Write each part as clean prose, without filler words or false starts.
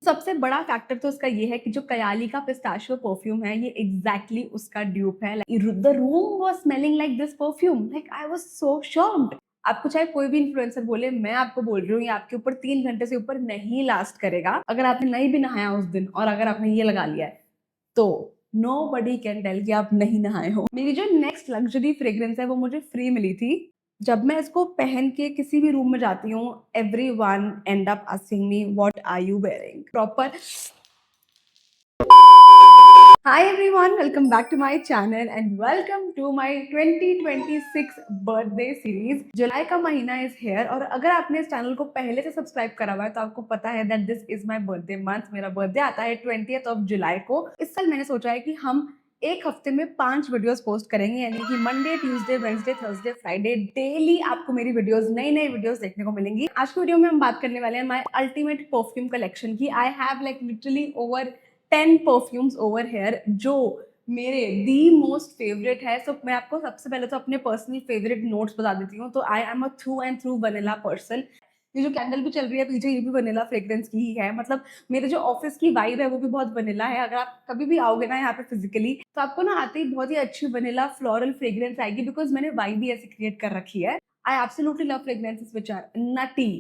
सबसे बड़ा फैक्टर तो उसका ये है कि जो कयाली का पिस्ताशियो परफ्यूम है, ये एग्जैक्टली उसका ड्यूप है। The room was smelling like this perfume, like I was so shocked. आपको चाहे कोई भी इन्फ्लुएंसर बोले, मैं आपको बोल रही हूँ, ये आपके ऊपर 3 घंटे से ऊपर नहीं लास्ट करेगा। अगर आपने नहीं भी नहाया उस दिन और अगर आपने ये लगा लिया है, तो नोबडी कैन टेल कि आप नहीं नहाए हो। मेरी जो नेक्स्ट लग्जरी फ्रेग्रेंस है वो मुझे फ्री मिली थी। जब मैं इसको पहन के किसी भी रूम में जाती हूँ, everyone end up asking me what are you wearing. Proper Hi everyone, welcome back to my channel and welcome to my 2026 birthday series. जुलाई का महीना is here और अगर आपने इस चैनल को पहले से सब्सक्राइब करा हुआ है तो आपको पता है that this is my birthday month. मेरा बर्थडे आता है 20th of जुलाई को। इस साल मैंने सोचा है कि हम एक हफ्ते में 5 वीडियोस पोस्ट करेंगे, यानी कि Monday, Tuesday, Wednesday, Thursday, Friday daily आपको मेरी वीडियोस, नई नई वीडियोस देखने को मिलेंगी। आज की वीडियो में हम बात करने वाले हैं माय अल्टीमेट परफ्यूम कलेक्शन की। I have like literally over 10 perfumes over here जो मेरे दी मोस्ट फेवरेट है। सो मैं आपको सबसे पहले तो अपने पर्सनल फेवरेट नोट्स बता देती हूँ। तो I am a through and through vanilla person. ये जो कैंडल भी चल रही है पीछे, ये भी वनीला फ्रेग्रेंस की ही है। मतलब मेरे जो ऑफिस की वाइब है वो भी बहुत वनीला है। अगर आप कभी भी आओगे ना यहाँ पे फिजिकली, तो आपको ना आते ही बहुत ही अच्छी वनीला फ्लोरल फ्रेग्रेंस आएगी, बिकॉज मैंने वाइब भी ऐसी क्रिएट कर रखी है। I absolutely love fragrances which are nutty,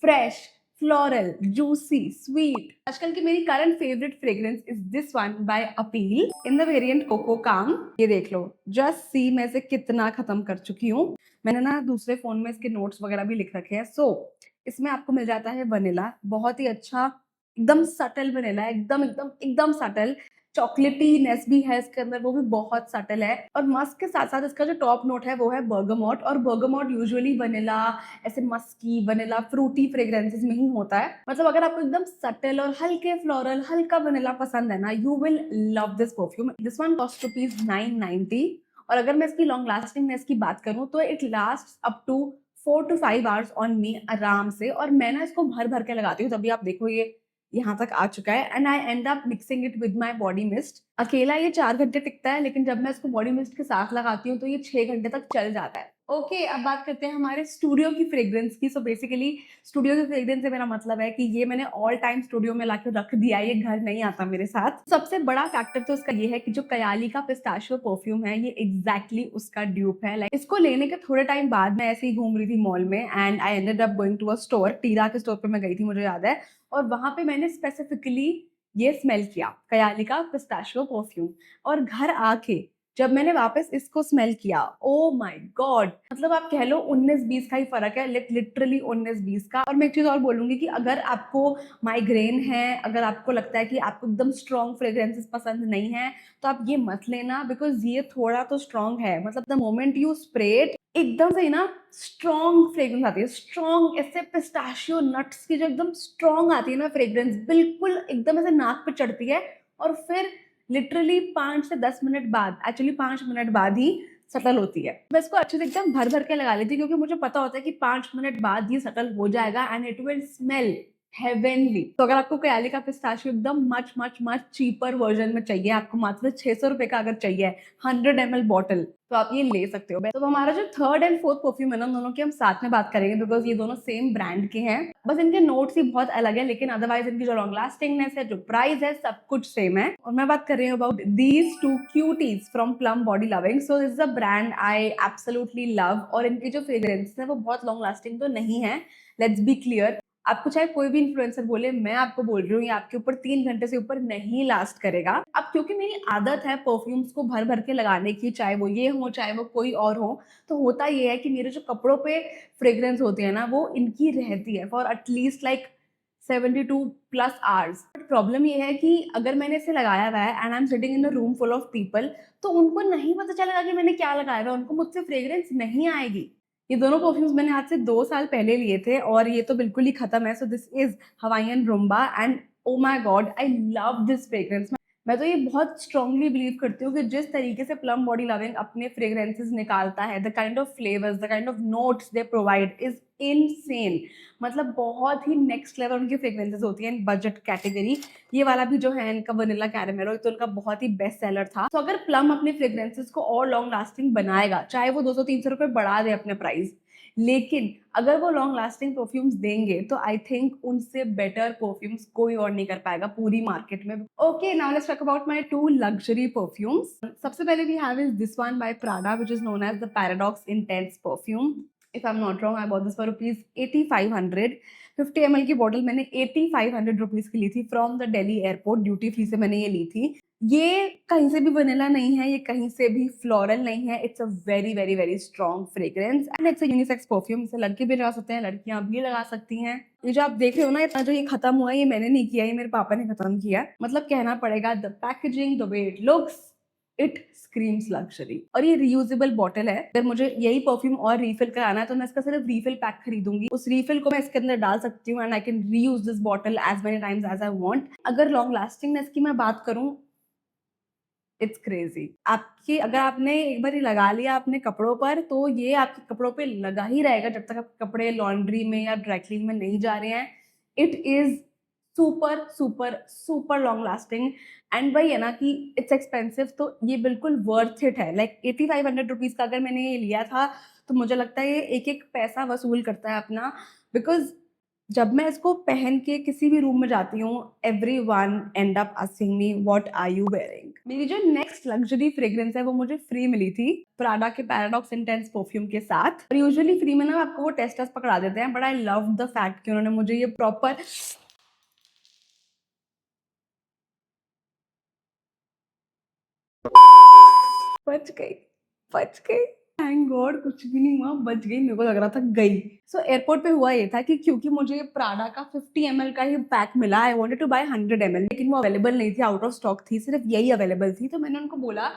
fresh, floral, juicy, sweet. आजकल की मेरी current favourite fragrance is this one by appeal in the variant coco calm. ये देख लो, जस्ट सी मैं इसे कितना खत्म कर चुकी हूँ। मैंने ना दूसरे फोन में इसके नोट्स वगैरह भी लिख रखे हैं। सो इसमें आपको मिल जाता है वनीला, बहुत ही अच्छा, एकदम सटल वनीला, एकदम एकदम एकदम सटल। चॉकलेटीनेस भी है इसके अंदर, वो भी बहुत सटल है। और मस्क के साथ साथ इसका जो टॉप नोट है वो है बर्गमॉट। और बर्गमॉट यूजुअली वनीला, ऐसे मस्की, वनीला, फ्रूटी फ्रेग्रेंसेस में ही होता है। मतलब अगर आपको एकदम सटल और हल्के फ्लोरल, हल्का वनीला पसंद है ना, you will love this perfume. This one cost ₹990। और अगर मैं इसकी लॉन्ग लास्टिंगनेस की बात करूं तो it last up to 4 to 5 hours on me आराम से। और मैं ना इसको भर भर के लगाती हूँ, तभी आप देखो ये यहाँ तक आ चुका है। And I and up mixing it with my body mist. अकेला ये 4 घंटे टिकता है, लेकिन जब मैं इसको बॉडी मिस्ट के साथ लगाती हूँ तो ये 6 घंटे तक चल जाता है। ओके, अब बात करते हैं हमारे स्टूडियो की फ्रेग्रेंस की। सो बेसिकली स्टूडियो की फ्रेग्रेंस से मेरा मतलब है कि ये मैंने ऑल टाइम स्टूडियो में लाके रख दिया, ये घर नहीं आता मेरे साथ। सबसे बड़ा फैक्टर तो उसका ये है कि जो कयाली का पिस्ताशियो परफ्यूम है, ये एग्जैक्टली उसका ड्यूप है। लाइक इसको लेने के थोड़े टाइम बाद मैं ऐसे ही घूम रही थी मॉल में and I ended up going to a store. Tira के स्टोर पे मैं गई थी, मुझे याद है। और वहां पे मैंने स्पेसिफिकली ये स्मेल किया, कयाली का पिस्ताशियो परफ्यूम। और घर आके जब मैंने वापस इसको स्मेल किया, ओ माय गॉड, मतलब आप कह लो 19-20 का ही फर्क है, लिटरली 19-20 का। और मैं एक चीज और बोलूंगी कि अगर आपको माइग्रेन है, अगर आपको लगता है कि आपको एकदम स्ट्रॉन्ग फ्रेग्रेंसेस पसंद नहीं है, तो आप ये मत लेना, बिकॉज ये थोड़ा तो स्ट्रॉन्ग है। मतलब द मोमेंट यू स्प्रे एकदम से ही ना स्ट्रॉन्ग फ्रेग्रेंस आती है, स्ट्रॉन्ग ऐसे पिस्ताशियो नट्स की जो एकदम स्ट्रॉन्ग आती है ना फ्रेग्रेंस, बिल्कुल एकदम ऐसे नाक पे चढ़ती है। और फिर लिटरली 5 से 10 मिनट बाद, एक्चुअली 5 मिनट बाद ही सटल होती है। मैं इसको अच्छे से एकदम भर भर के लगा लेती हूँ, क्योंकि मुझे पता होता है कि 5 मिनट बाद ये सटल हो जाएगा and it will smell heavenly. तो अगर आपको कयाली का पिस्ताशियो एकदम much much much cheaper version में चाहिए, आपको मात्र 600 रुपए का अगर चाहिए 100 ml बॉटल, तो आप ये ले सकते हो। तो हमारा जो थर्ड एंड फोर्थ परफ्यूम है ना, दोनों की हम साथ में बात करेंगे, बिकॉज ये दोनों सेम ब्रांड के हैं। बस इनके नोट्स ही बहुत अलग है, लेकिन अदरवाइज इनकी जो लॉन्ग लास्टिंगनेस है, जो प्राइस है, सब कुछ सेम है। और मैं बात कर रही हूँ about these two cuties from plum body loving. So this is a brand I absolutely love. और इनकी जो फ्रेग्रेंस है वो बहुत लॉन्ग लास्टिंग तो नहीं है, लेट्स बी क्लियर। आपको चाहे कोई भी इन्फ्लुएंसर बोले, मैं आपको बोल रही हूँ, ये आपके ऊपर 3 घंटे से ऊपर नहीं लास्ट करेगा। अब क्योंकि मेरी आदत है परफ्यूम्स को भर भर के लगाने की, चाहे वो ये हो चाहे वो कोई और हो, तो होता ये है कि मेरे जो कपड़ों पे फ्रेग्रेंस होती है ना, वो इनकी रहती है for at least like 72+ hours. But problem ये है कि अगर मैंने इसे लगाया हुआ है and I am sitting in a room full of people, तो उनको नहीं पता चलेगा कि मैंने क्या लगाया हुआ है, उनको मुझसे फ्रेग्रेंस नहीं आएगी। ये दोनों परफ्यूम्स मैंने आज से 2 साल पहले लिए थे और ये तो बिल्कुल ही खत्म है। So this is Hawaiian rumba and oh my God, I love this fragrance. मैं तो ये बहुत स्ट्रांगली बिलीव करती हूँ कि जिस तरीके से प्लम बॉडी लविंग अपने फ्रेग्रेंसेस निकालता है, the kind of flavours, the kind of notes they provide is insane. मतलब बहुत ही नेक्स्ट लेवल उनकी फ्रेग्रेंसेस होती है इन बजट कैटेगरी। ये वाला भी जो है इनका वनीला कैरामेलो, तो इनका बहुत ही बेस्ट सेलर था। तो अगर प्लम अपने फ्रेग्रेंसेस को और लॉन्ग लास्टिंग बनाएगा, चाहे वो 200-300 रुपए बढ़ा दे अपने प्राइस, लेकिन अगर वो लॉन्ग लास्टिंग परफ्यूम्स देंगे तो आई थिंक उनसे बेटर परफ्यूम्स कोई और नहीं कर पाएगा पूरी मार्केट में। Okay, now let's talk about my 2 luxury perfumes. सबसे पहले we have is this one by Prada which is known as the paradox intense perfume. If I am not wrong, I bought this for rupees 8500। 50 ml की bottle मैंने 8500 रुपीज की ली थी from the Delhi airport, duty free से मैंने ये ली थी। ये कहीं से भी वनीला नहीं है, ये कहीं से भी फ्लोरल नहीं है। It's a very very very strong fragrance and it's a unisex perfume. इसे लड़के भी लगा सकते हैं, लड़कियां भी लगा सकती हैं। ये जो आप देख रहे हो ना, इतना जो ये खत्म हुआ है, ये मैंने नहीं किया, ये मेरे पापा ने खत्म किया। मतलब कहना पड़ेगा, the packaging, the way it looks, it screams luxury. और ये रियूजेबल बॉटल है। अगर मुझे यही परफ्यूम और रीफिल कराना है तो मैं इसका सिर्फ रीफिल पैक खरीदूंगी। उस रीफिल को मैं इसके अंदर डाल सकती हूँ and I can reuse this bottle as many times as I want. अगर लॉन्ग लास्टिंगनेस की मैं बात करूँ, इट्स क्रेजी। आपकी अगर आपने एक बार लगा लिया अपने कपड़ों पर तो ये आपके कपड़ों पे लगा ही रहेगा जब तक आपके कपड़े लॉन्ड्री में या ड्राई क्लीन में नहीं जा रहे हैं। It is super super super long lasting and वही है ना कि इट्स एक्सपेंसिव, तो ये बिल्कुल वर्थ इट है। लाइक 8500 रुपीज का अगर मैंने ये लिया था तो मुझे लगता है ये एक एक पैसा वसूल करता है अपना। बिकॉज जब मैं इसको पहन के किसी भी रूम में जाती हूँ, everyone end up asking me what are you wearing. मेरी जो नेक्स्ट लग्जरी फ्रेग्रेंस है वो मुझे फ्री मिली थी प्राडा के पैराडॉक्स इंटेंस परफ्यूम के साथ। और यूजुअली फ्री में ना आपको वो टेस्ट पकड़ा देते हैं, but I love the fact कि उन्होंने मुझे ये प्रॉपर बच गई, बच गई। थैंक गॉड कुछ भी नहीं हुआ, बच गई। मेरे को लग रहा था गई। सो एयरपोर्ट पे हुआ ये था कि क्योंकि मुझे प्राडा का 50 ml का ही पैक मिला, I wanted to buy 100 ml, लेकिन वो अवेलेबल नहीं थी, आउट ऑफ स्टॉक थी, सिर्फ यही अवेलेबल थी। तो मैंने उनको बोला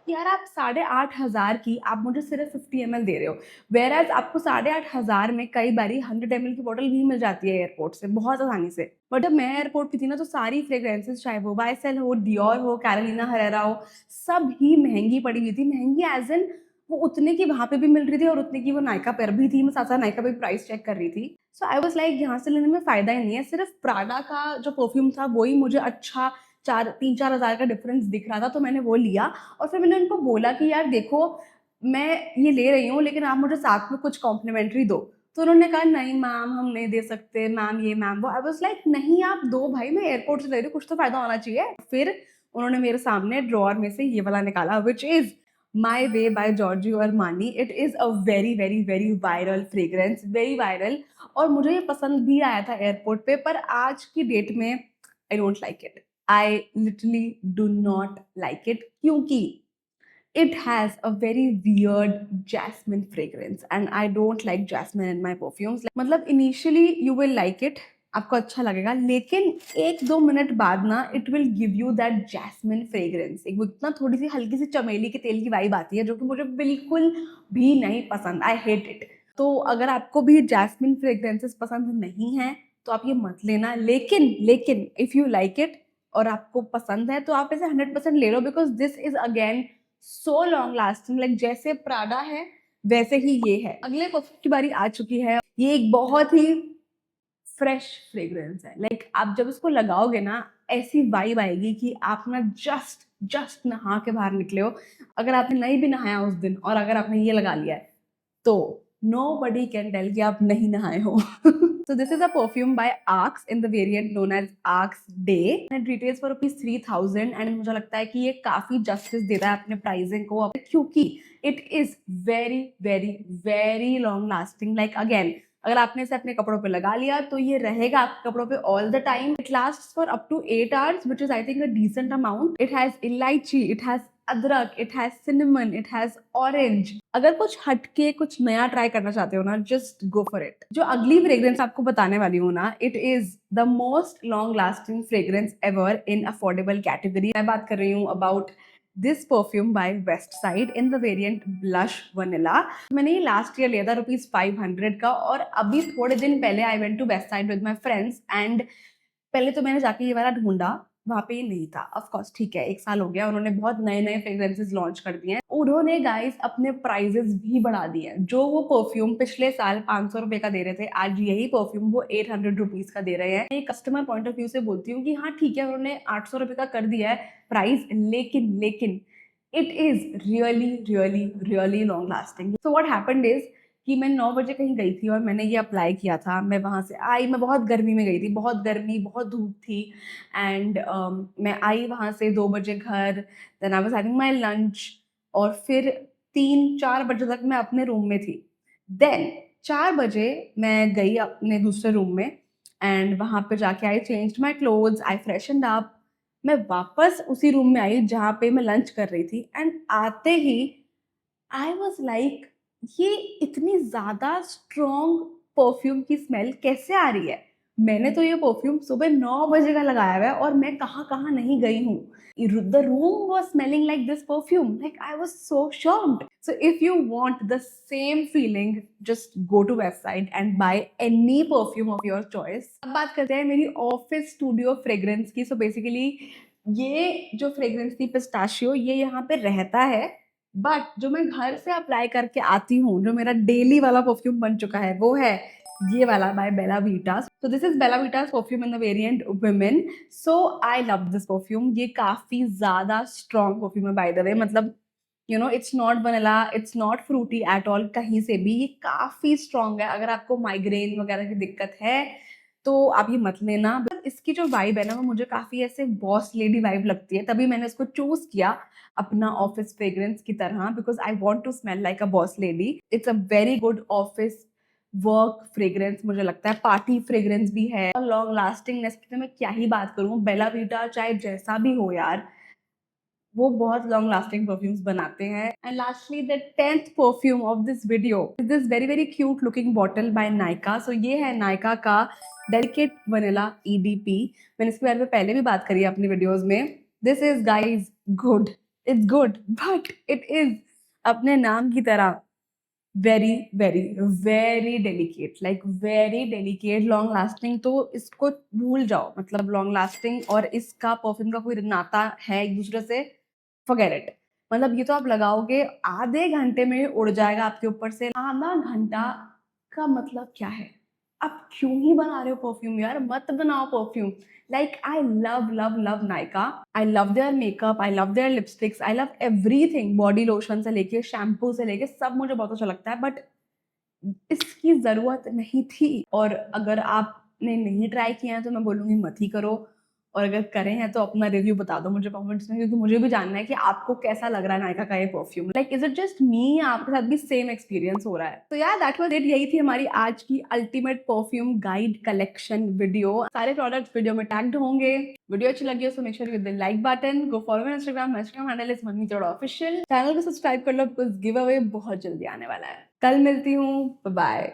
कि यार आप 8500 की आप मुझे सिर्फ 50 ml दे रहे हो, वेयर एज आपको 8500 में कई बारी 100 ml की बॉटल भी मिल जाती है एयरपोर्ट से बहुत आसानी से। बट जब मैं एयरपोर्ट पे थी ना तो सारी फ्रेग्रेंसेस, चाहे वो वाईएसएल हो, डियोर हो, कैरोलिना हरेरा हो, सब ही महंगी पड़ी हुई थी। महंगी एज इन वो उतने की वहां पे भी मिल रही थी और उतने की वो नायका पर भी थी। मैं साथ साथ नायका पे प्राइस चेक कर रही थी। सो आई वाज लाइक यहाँ से लेने में फायदा ही नहीं है। सिर्फ प्राडा का जो परफ्यूम था वही मुझे अच्छा 3-4 हज़ार का डिफरेंस दिख रहा था, तो मैंने वो लिया। और फिर मैंने उनको बोला कि यार देखो, मैं ये ले रही हूँ लेकिन आप मुझे साथ में कुछ कॉम्प्लीमेंट्री दो। तो उन्होंने कहा नहीं मैम हम नहीं दे सकते, मैम ये मैम वो। आई वाज लाइक नहीं आप दो भाई, मैं एयरपोर्ट से ले रही हूँ, कुछ तो फायदा होना चाहिए। फिर उन्होंने मेरे सामने ड्रॉअर में से ये वाला निकाला, which is my way by Giorgio Armani. It is a very very very viral fragrance, very viral. और मुझे ये पसंद भी आया था एयरपोर्ट पे, पर आज की डेट में I don't like it. I literally do not like it क्योंकि it has a very weird jasmine fragrance and I don't like jasmine in my perfumes. Like, मतलब initially you will like it, आपको अच्छा लगेगा, लेकिन 1-2 minute बाद ना it will give you that jasmine fragrance। एक वो इतना थोड़ी सी हल्की सी चमेली के तेल की वाइब आती है जो कि मुझे बिल्कुल भी नहीं पसंद। I hate it। तो अगर आपको भी जैस्मिन फ्रेग्रेंसेस पसंद नहीं है तो आप ये मत लेना, लेकिन इफ यू लाइक इट और आपको पसंद है तो आप इसे 100% ले लो, because this is again so long lasting. Like जैसे प्राडा है वैसे ही ये है। अगले परफ्यूम की बारी आ चुकी है। ये एक बहुत ही फ्रेश फ्रेग्रेंस है। लाइक आप जब इसको लगाओगे ना, ऐसी वाइब आएगी कि आप ना जस्ट जस्ट नहा के बाहर निकले हो। अगर आपने नहीं भी नहाया उस दिन और अगर आपने ये लगा लिया है तो nobody can tell कि आप नहीं नहाए हो। So this is a perfume by Axe in the variant known as Axe Day and it retails for rupees 3000 and मुझे लगता है कि ये काफी justice देता है अपने प्राइसिंग को, क्योंकि it is very very very long lasting। Like again, अगर आपने इसे अपने कपड़ों पे लगा लिया तो ये रहेगा आपके कपड़ों पे all the time। It lasts for up to 8 hours which is I think a decent amount। It has इलायची, it has अदरक, it has cinnamon, it has orange. अगर कुछ हटके कुछ नया ट्राई करना चाहते हो ना, जस्ट गो फॉर इट। जो अगली फ्रेग्रेंस आपको बताने वाली हूँ ना, it is the most long lasting fragrance ever in affordable category. मैं बात कर रही हूँ about this perfume by West Side in the variant blush vanilla. मैंने ये लास्ट ईयर लिया था रुपीज 500 का, और अभी थोड़े दिन पहले I went to West Side with my friends and पहले तो मैंने जाके ये वाला ढूंढा, वहां पे ये नहीं था। ऑफ कोर्स ठीक है, 1 साल हो गया, उन्होंने बहुत नए नए फ्रेग्रेंसेस लॉन्च कर दिए हैं। उन्होंने गाइस अपने प्राइजेस भी बढ़ा दिए हैं। जो वो परफ्यूम पिछले साल 500 रुपए का दे रहे थे, आज यही परफ्यूम वो 800 रुपीज का दे रहे हैं। मैं कस्टमर पॉइंट ऑफ व्यू से बोलती हूँ कि हाँ ठीक है, उन्होंने 800 रुपए का कर दिया है प्राइस, लेकिन it is really really really long lasting. So what happened is कि मैं 9 बजे कहीं गई थी और मैंने ये अप्लाई किया था। मैं वहाँ से आई, मैं बहुत गर्मी में गई थी, बहुत गर्मी, बहुत धूप थी एंड मैं आई वहाँ से 2 बजे घर, then I was having my lunch और फिर 3-4 बजे तक मैं अपने रूम में थी। देन 4 बजे मैं गई अपने दूसरे रूम में एंड वहाँ पे जाके I changed my clothes, I freshened up. मैं वापस उसी रूम में आई जहाँ पे मैं लंच कर रही थी एंड आते ही आई वाज़ लाइक ये इतनी ज़्यादा स्ट्रॉन्ग परफ्यूम की स्मेल कैसे आ रही है? मैंने तो ये परफ्यूम सुबह 9 बजे का लगाया हुआ है और मैं कहाँ-कहाँ नहीं गई हूँ। The room was smelling like this perfume. Like I was so shocked. So if you want the same feeling, just go to website and buy any perfume of your choice. अब बात करते हैं मेरी ऑफिस स्टूडियो फ्रेग्रेंस की. So basically ये जो fragrance थी pistachio ये यहाँ पे रहता है बट जो मैं घर से अप्लाई करके आती हूँ जो मेरा डेली वाला परफ्यूम बन चुका है वो है ये वाला by Bella Vita. So this is Bella Vita's perfume in the variant women. So I love this perfume. ये काफी ज्यादा स्ट्रॉन्ग परफ्यूम है बाय द वे. मतलब you know it's not vanilla, it's not fruity at all कहीं से भी. ये काफी स्ट्रॉन्ग है. अगर आपको माइग्रेन वगैरह की दिक्कत है तो आप ये मत लेना. इसकी जो वाइब है ना वो मुझे काफी ऐसे बॉस लेडी वाइब लगती है, तभी मैंने इसको चूज किया अपना ऑफिस फ्रेग्रेंस की तरह because I want to smell like a boss lady. It's a very good office work fragrance. मुझे लगता है पार्टी फ्रेग्रेंस भी है और लॉन्ग लास्टिंगनेस की तो मैं क्या ही बात करूँ. बेला वीटा चाहे जैसा भी हो यार वो बहुत लॉन्ग लास्टिंग परफ्यूम्स बनाते हैं. And lastly the 10th perfume of this video is this very very cute looking bottle by Nykaa. सो ये है नायका का डेलिकेट वनीला ईडीपी. मैंने इसके बारे में पहले भी बात करी है अपनी वीडियोस में. This is guys good. It's good but it is अपने नाम की तरह very very very delicate. Like very delicate. Long lasting तो इसको भूल जाओ. मतलब लॉन्ग लास्टिंग और इसका परफ्यूम का कोई नाता है एक दूसरे से, फॉरगेट इट. मतलब ये तो आप लगाओगे आधे घंटे में उड़ जाएगा आपके ऊपर से. आधा घंटा का मतलब क्या है? आप क्यों ही बना रहे हो परफ्यूम यार? मत बनाओ perfume. Like I love love love Nykaa. I love their makeup, I love their lipsticks, I love everything. Body lotion से लेके शैम्पू से लेके सब मुझे बहुत अच्छा लगता है बट इसकी ज़रूरत नहीं थी. और अगर आपने नहीं ट्राई किया है तो मैं बोलूँगी मत ही करो. और अगर करें हैं तो अपना रिव्यू बता दो मुझे कमेंट्स में क्योंकि मुझे भी जानना है कि आपको कैसा लग रहा है नायका का ये perfume. Like is it just me या आपके साथ भी सेम एक्सपीरियंस हो रहा है? तो यार दैट वाज इट. यही थी हमारी आज की ultimate perfume guide collection video. सारे प्रोडक्ट्स वीडियो में टैग्ड होंगे. वीडियो अच्छी लगी हो तो make sure you hit the like button. Go follow my Instagram. My Instagram handle is Manmeet Arora official. Channel को सब्सक्राइब कर लो बिकॉज गिव अवे बहुत जल्दी आने वाला है. कल मिलती हूँ. बाय.